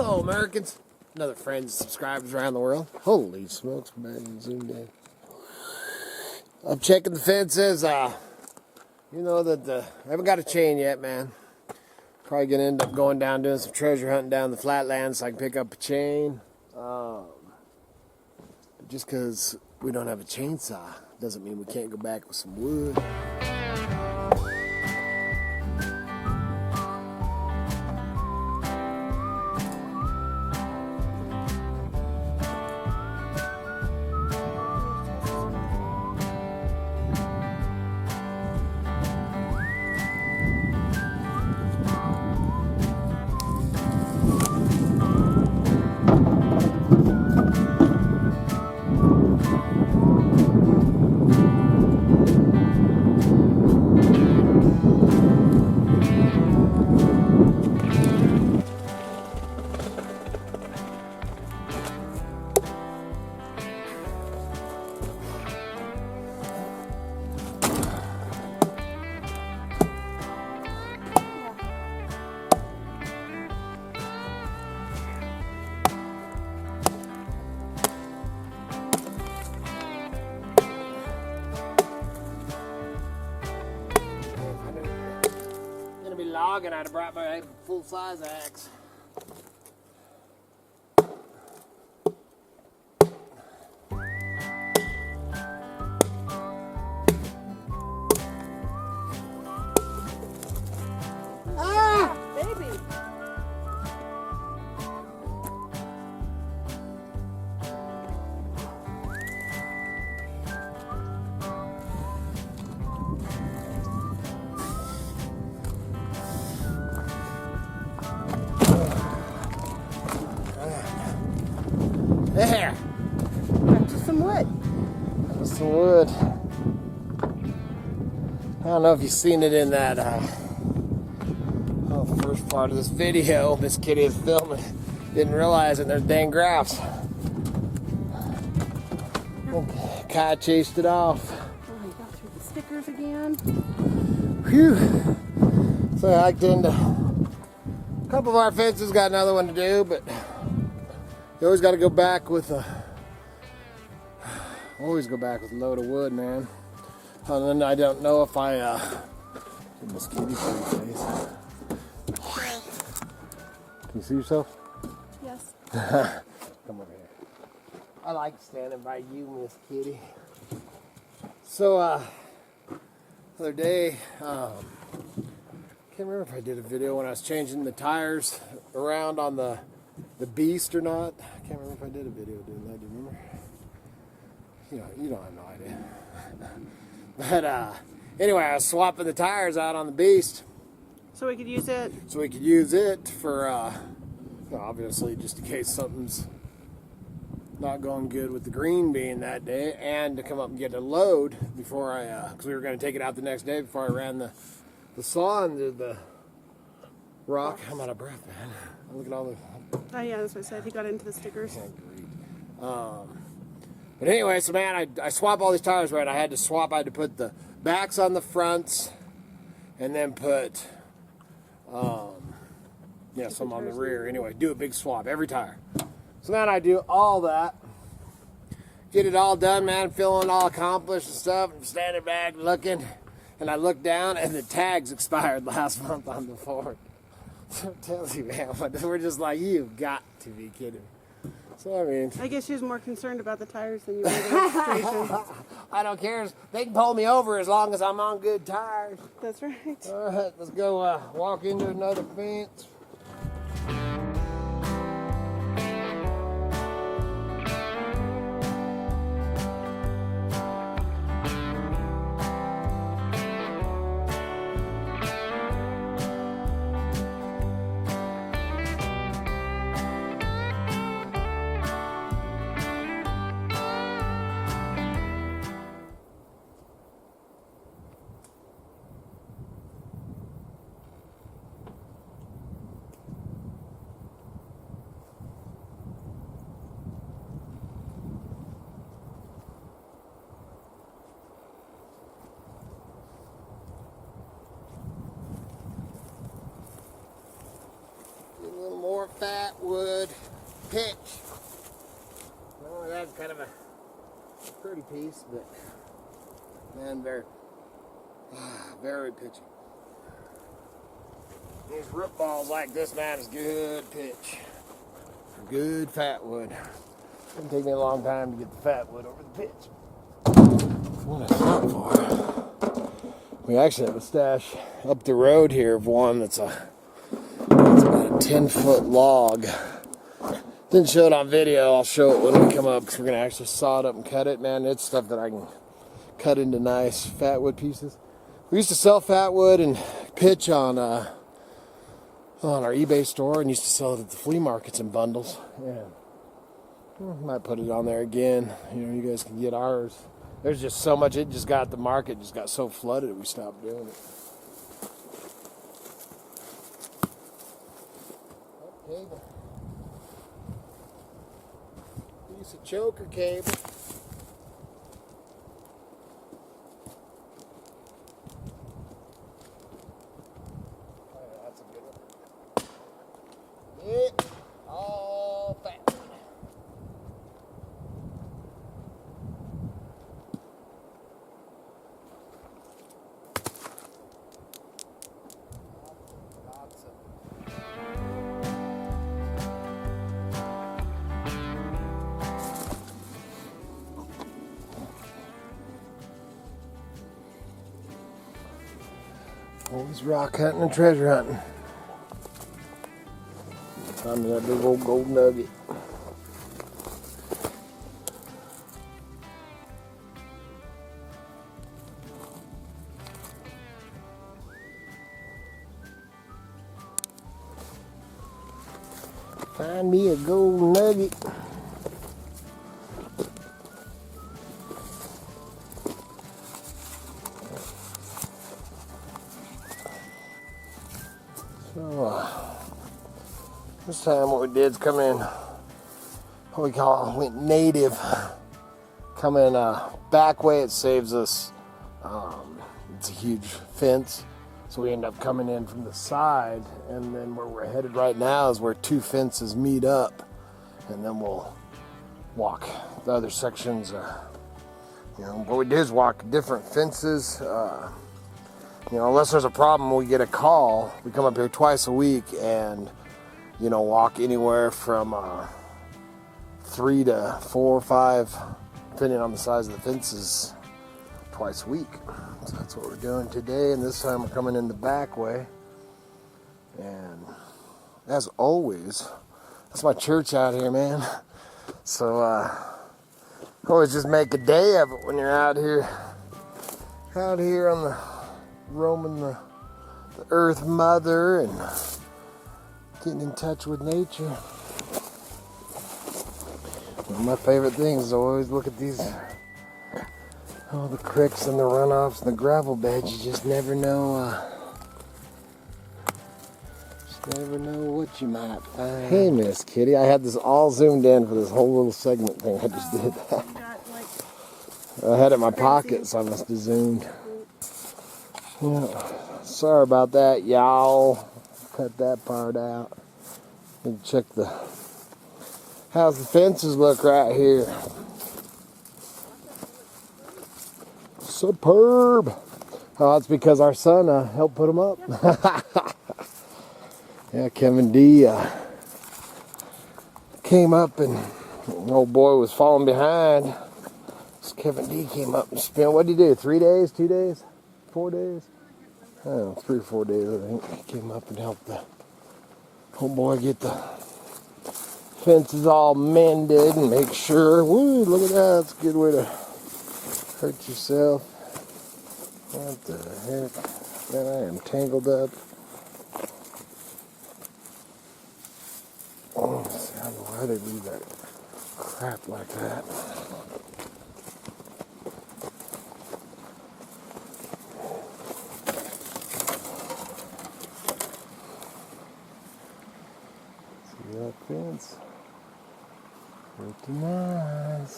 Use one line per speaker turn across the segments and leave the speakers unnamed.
Hello, Americans. Another friends and subscribers around the world. Holy smokes, man. Zoomed in. I'm checking the fences. You know that I haven't got a chain yet, man. Probably gonna end up going down doing some treasure hunting down the flatlands so I can pick up a chain. Just because we don't have a chainsaw doesn't mean we can't go back with some wood. Logging, I'd have brought my full-size axe. Ah, baby! There! Got just some wood. Just some wood. I don't know if you've seen it in that first part of this video. This kitty is filming. Didn't realize it. There's dang grouse. Kai chased it off.
Oh, he got through the stickers again.
Whew. So I hiked into a couple of our fences. Got another one to do, but you always got to go back with a load of wood, man. And then I don't know if I mosquito face. Can you see yourself?
Yes.
Come over here. I like standing by you, Miss Kitty. So other day, can't remember if I did a video when I was changing the tires around on the Beast or not. I can't remember if I did a video doing that. Do you remember? You don't have no idea. But anyway, I was swapping the tires out on the Beast.
So we could use it?
So we could use it for, obviously, just in case something's not going good with the green bean that day, and to come up and get a load before because we were going to take it out the next day before I ran the saw into the rock. I'm out of breath, man. Look at all the...
Oh yeah, that's what I said. He got into the stickers.
But anyway, so man, I swap all these tires right. I had to put the backs on the fronts, and then put some on the rear. Anyway, do a big swap every tire. So man, I do all that, get it all done, man, feeling all accomplished and stuff. I'm standing back looking, and I look down, and the tags expired last month on the Ford. So it tells you, man, we're just like, you've got to be kidding me. So, I mean...
I guess she was more concerned about the tires than you were the registration.
I don't care. They can pull me over as long as I'm on good tires.
That's right.
All right, let's go walk into another fence. Firewood pitch. Well, that's kind of a pretty piece, but man, very pitchy. These root balls like this, man, is good pitch. Good fatwood. It's gonna take me a long time to get the fatwood over the pitch. What I thought for. We actually have a stash up the road here of one that's about a 10-foot log. Didn't show it on video. I'll show it when we come up because we're gonna actually saw it up and cut it. Man, it's stuff that I can cut into nice fatwood pieces. We used to sell fatwood and pitch on our eBay store, and used to sell it at the flea markets in bundles. Yeah, might put it on there again. You know, you guys can get ours. There's just so much. It just got the market just got so flooded that we stopped doing it. Cable. Piece of choker cable. That's a good one. Yeah, all fat. Always rock hunting and treasure hunting. Time to that big old gold nugget. Find me a gold nugget. So, this time what we did is come in, what we went native. Come in back way, it saves us. It's a huge fence. So we end up coming in from the side, and then where we're headed right now is where two fences meet up, and then we'll walk the other sections. You know, what we do is walk different fences. You know, unless there's a problem, we get a call. We come up here twice a week, and you know, walk anywhere from 3 to 4 or 5, depending on the size of the fences, twice a week. So that's what we're doing today, and this time we're coming in the back way. And as always, that's my church out here, man. So always just make a day of it when you're out here on the roaming the earth mother and getting in touch with nature. One of my favorite things is I always look at these, all the creeks and the runoffs and the gravel beds. You just never know. Never know what you might find. Hey, Miss Kitty, I had this all zoomed in for this whole little segment thing. I just did that. I had it in my pocket, so I must have zoomed. Yeah. Sorry about that, y'all. Cut that part out. And check how's the fences look right here? Superb. Oh, that's because our son helped put them up. Yeah, Kevin D came up, and the old boy was falling behind. So Kevin D came up and spent, what did he do, 3 days, 2 days, 4 days? I don't know, 3 or 4 days, I think. He came up and helped the old boy get the fences all mended and make sure. Woo, look at that. That's a good way to hurt yourself. What the heck? Man, I am tangled up. Oh, I don't know why they leave that crap like that. See that fence? Pretty nice.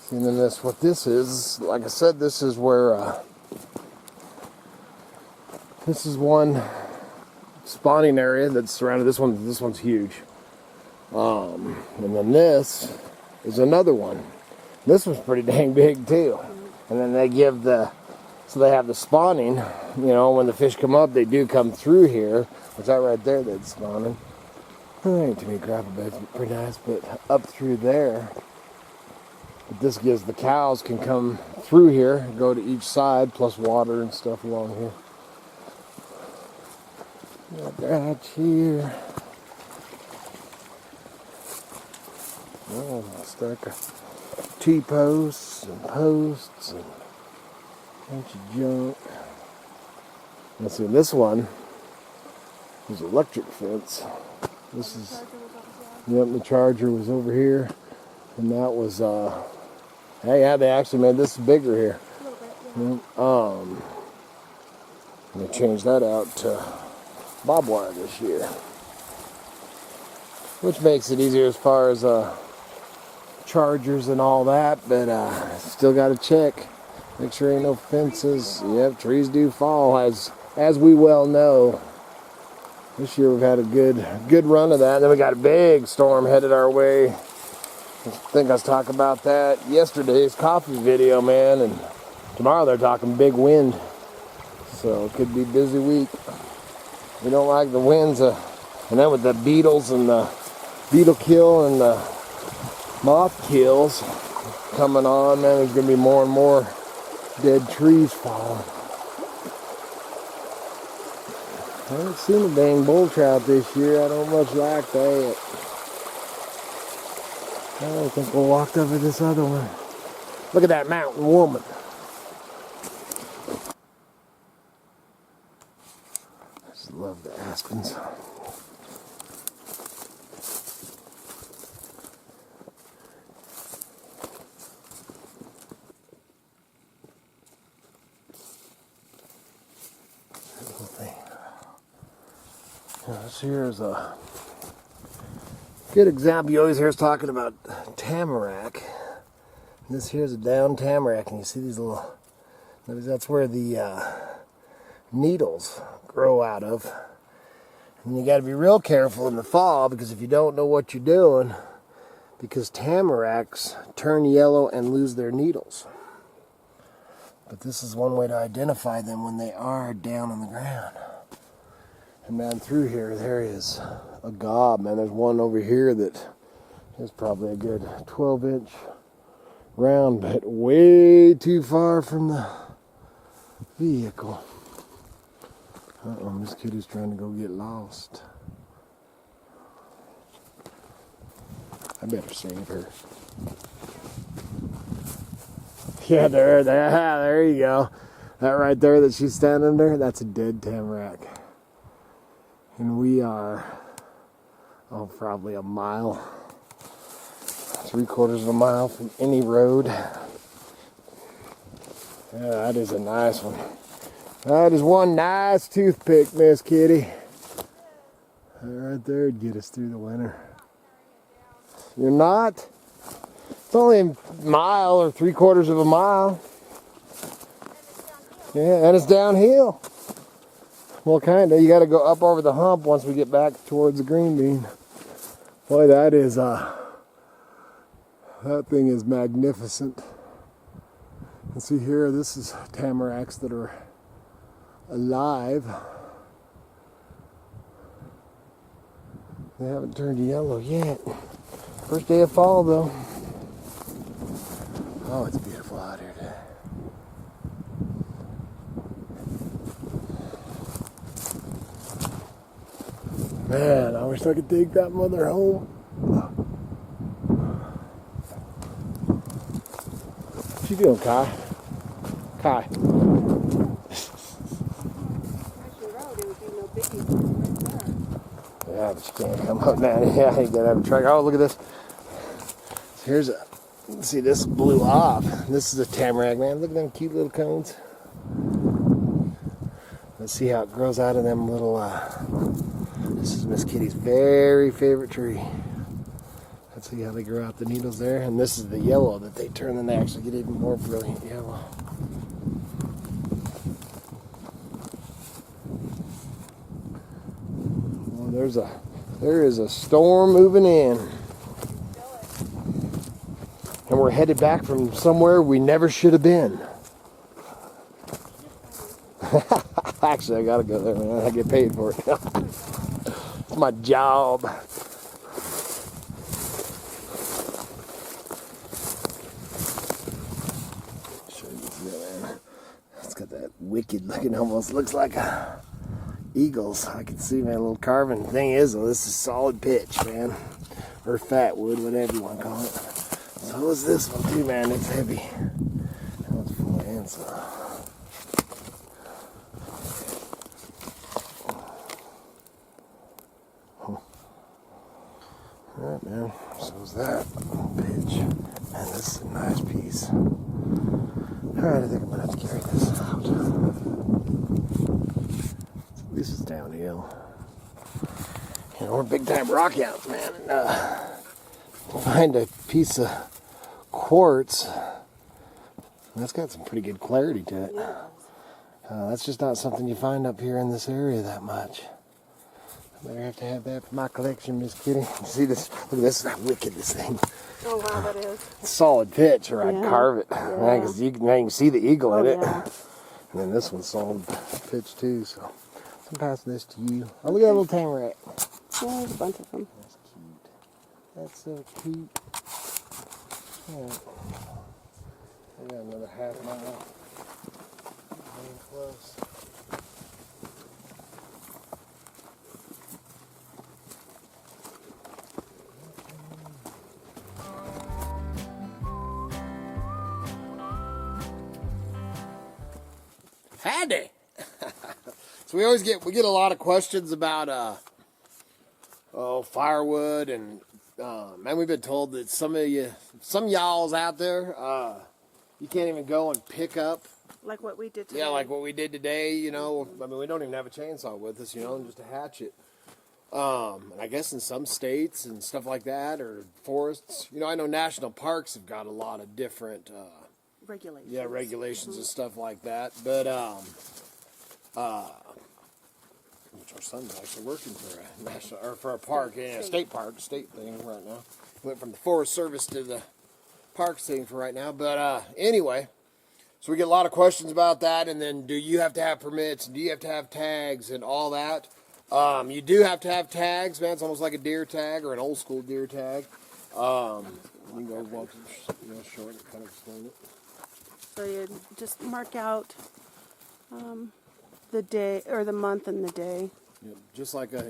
See, and then that's what this is. Like I said, this is where this is one spawning area that's surrounded. This one's huge. And then this is another one. This one's pretty dang big too. And then they give so they have the spawning, you know, when the fish come up, they do come through here. What's that right there that's spawning? There ain't too many gravel beds, pretty nice, but up through there. But this gives the cows can come through here, go to each side, plus water and stuff along here. Right here. Oh, stack of T-posts and posts and a bunch of junk. Let's see, this one is electric fence. This is, yep, the charger was over here, and that was, hey, yeah, they actually made this bigger here. They changed that out to barbed wire this year, which makes it easier as far as chargers and all that, but still got to check, make sure ain't no fences. Yep, trees do fall, as we well know. This year we've had a good run of that. And then we got a big storm headed our way. I think I was talking about that yesterday's coffee video, man, and tomorrow they're talking big wind, so it could be a busy week. We don't like the winds, and then with the beetles and the beetle kill and the moth kills coming on, man, there's going to be more and more dead trees falling. I haven't seen a dang bull trout this year. I don't much like that. I don't think we'll walk over this other one. Look at that mountain woman. I just love the aspens. This here is a good example. You always hear us talking about tamarack. This here is a down tamarack, and you see these little, that's where the needles grow out of. And you got to be real careful in the fall, because if you don't know what you're doing, because tamaracks turn yellow and lose their needles. But this is one way to identify them when they are down on the ground. And man, through here, there is a gob, man. There's one over here that is probably a good 12-inch round, but way too far from the vehicle. Uh-oh, this kid is trying to go get lost. I better save her. Yeah, there you go. That right there that she's standing there, that's a dead tamarack. And we are, probably a mile, 3/4 of a mile from any road. Yeah, that is a nice one. That is one nice toothpick, Miss Kitty. That right there would get us through the winter. You're not? It's only a mile or 3/4 of a mile. Yeah, and it's downhill. Well, kind of. You got to go up over the hump once we get back towards the green bean. Boy, that is, that thing is magnificent. And see here, this is tamaracks that are alive. They haven't turned yellow yet. First day of fall, though. Oh, it's beautiful out here today. Man, I wish I could take that mother home. What you doing, Kai? Kai. Yeah, but you can't come up, man. Yeah, you gotta have a truck. Oh, look at this. So here's a, see, this blew off. This is a tamarack, man. Look at them cute little cones. Let's see how it grows out of them little, this is Miss Kitty's very favorite tree. Let's see how they grow out the needles there. And this is the yellow that they turn, and they actually get even more brilliant yellow. there is a storm moving in. And we're headed back from somewhere we never should have been. Actually, I gotta go there, man. I get paid for it. It's my job. Show you this, man. It's got that wicked looking, almost looks like eagles. I can see, man, a little carving. The thing is, though, this is solid pitch, man. Or fat wood, whatever you want to call it. So is this one too, man. It's heavy. That one's full of ants. Alright, man. So is that pitch. Man, this is a nice piece. Alright, I think I'm gonna have to carry this out. At least it's downhill. You know, we're big time rock hounds, man. And, find a piece of quartz. That's got some pretty good clarity to it. That's just not something you find up here in this area that much. I better have to have that for my collection, Miss Kitty. See this? Look at this, how wicked this thing.
Oh wow, that is.
It's solid pitch, or I'd carve it.
Yeah.
Because you can see the eagle in it.
Yeah.
And then this one's solid pitch too. So I'm passing this to you. Oh, look at that little tame rat.
Yeah, there's a bunch of them.
That's cute. That's so cute. Yeah. I got another half mile. Getting close. Howdy. So we get a lot of questions about firewood, and man, we've been told that some y'alls out there, you can't even go and pick up.
Like what we did today.
Yeah, like what we did today, you know. I mean, we don't even have a chainsaw with us, you know, just a hatchet. And I guess in some states and stuff like that, or forests, you know, I know national parks have got a lot of different
regulations.
Yeah, regulations and stuff like that. But which our son's actually working for a national or for a park, state thing right now. Went from the Forest Service to the parks thing for right now. But anyway, so we get a lot of questions about that. And then, do you have to have permits? Do you have to have tags and all that? You do have to have tags, man. It's almost like a deer tag or an old school deer tag. You can go walk, short and kind of explain it.
So you just mark out the day or the month and the day.
Yeah, just like a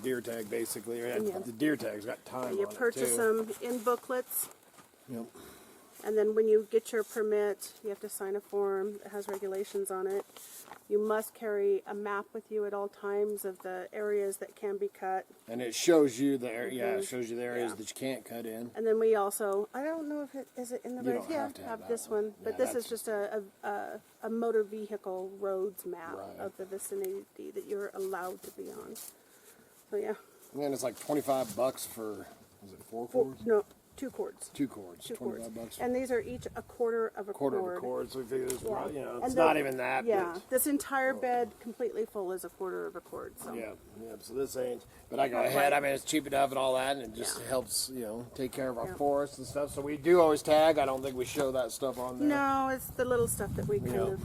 deer tag, basically. The deer tag's got time.
You
on
purchase
it too.
them in booklets.
Yep.
And then when you get your permit, you have to sign a form that has regulations on it. You must carry a map with you at all times of the areas that can be cut.
And it shows you the area. It shows you the areas that you can't cut in.
And then we also, I don't know if it is it in the
You
regs.
don't have to have
this
that
one,
one.
but
Yeah,
this is just a motor vehicle roads map of the vicinity that you're allowed to be on. So yeah.
And then it's like $25 for, is it 4 cords?
No, 2 cords.
2 cords.
2 cords.
$25.
And these are each a quarter of a cord.
Quarter of a cord. So we figure it's probably,
And
it's not even that.
Yeah,
but,
this entire bed completely full is a quarter of a cord. So.
Yeah. So this ain't. But I go ahead. I mean, it's cheap enough and all that, and it just helps, take care of our forests and stuff. So we do always tag. I don't think we show that stuff on there.
No, it's the little stuff that we kind of.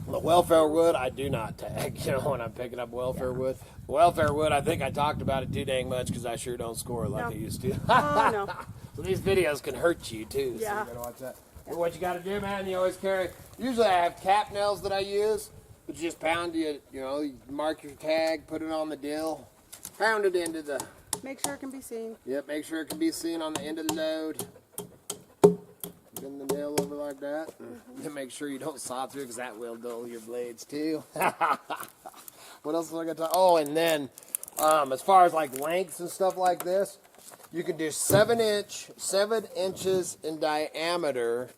The welfare wood, I do not tag, when I'm picking up welfare wood. Welfare wood, I think I talked about it too dang much because I sure don't score it like I used to.
Oh, no.
So these videos can hurt you too, so you gotta watch that. But what you gotta do, man, you always carry, usually I have cap nails that I use, but you just pound it, you mark your tag, put it on the dill, pound it into the...
Make sure it can be seen.
Yep, make sure it can be seen on the end of the load. Bend the nail over like that. And make sure you don't saw through because that will dull your blades too. What else was I going to talk? Oh, and then as far as like lengths and stuff like this, you can do 7 inches in diameter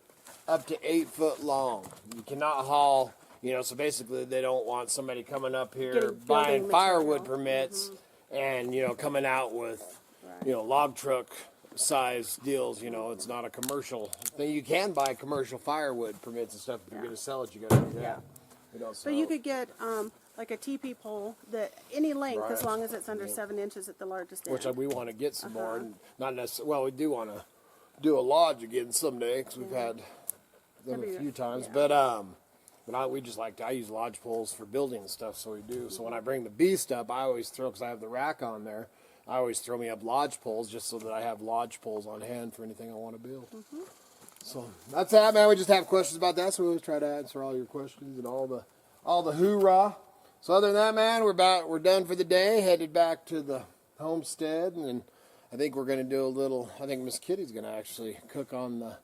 up to 8 foot long. You cannot haul, so basically they don't want somebody coming up here buying firewood permits and, coming out with, log truck size deals. It's not a commercial thing. You can buy commercial firewood permits and stuff. If you're going to sell it, you got to do that.
But you could get like a teepee pole, that any length as
Right.
long as it's under 7 inches at the largest end.
Which we want to get some more. And not necessarily. Well, we do want to do a lodge again someday because we've had them a few times.
Yeah.
But we just I use lodge poles for building and stuff, so we do. So when I bring the beast up, I always throw, because I have the rack on there, I always throw me up lodge poles just so that I have lodge poles on hand for anything I want to build. So that's that, man. We just have questions about that, so we always try to answer all your questions and all the hoorah. So other than that, man, we're done for the day. Headed back to the homestead, and I think we're going to do a little. I think Miss Kitty's going to actually cook on the.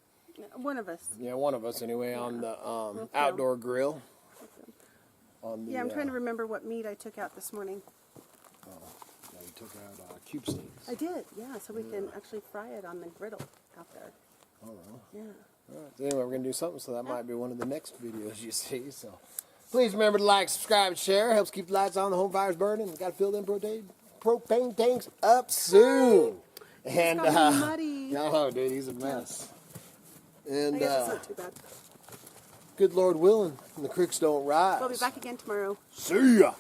One of us.
Yeah, one of us anyway, on the outdoor grill. On the,
Yeah, I'm trying to remember what meat I took out this morning.
Yeah, we took out cube steaks.
I did, yeah, so we can actually fry it on the griddle out there.
Oh, well.
Yeah.
All right. So anyway, we're going to do something, so that might be one of the next videos you see. So please remember to like, subscribe, and share. Helps keep the lights on, the home fire's burning. Got to fill them propane tanks up soon. And
It's got muddy.
no, dude, he's a mess. And
I guess it's not too bad.
good Lord willing, and the creeks don't rise.
We'll be back again tomorrow.
See ya.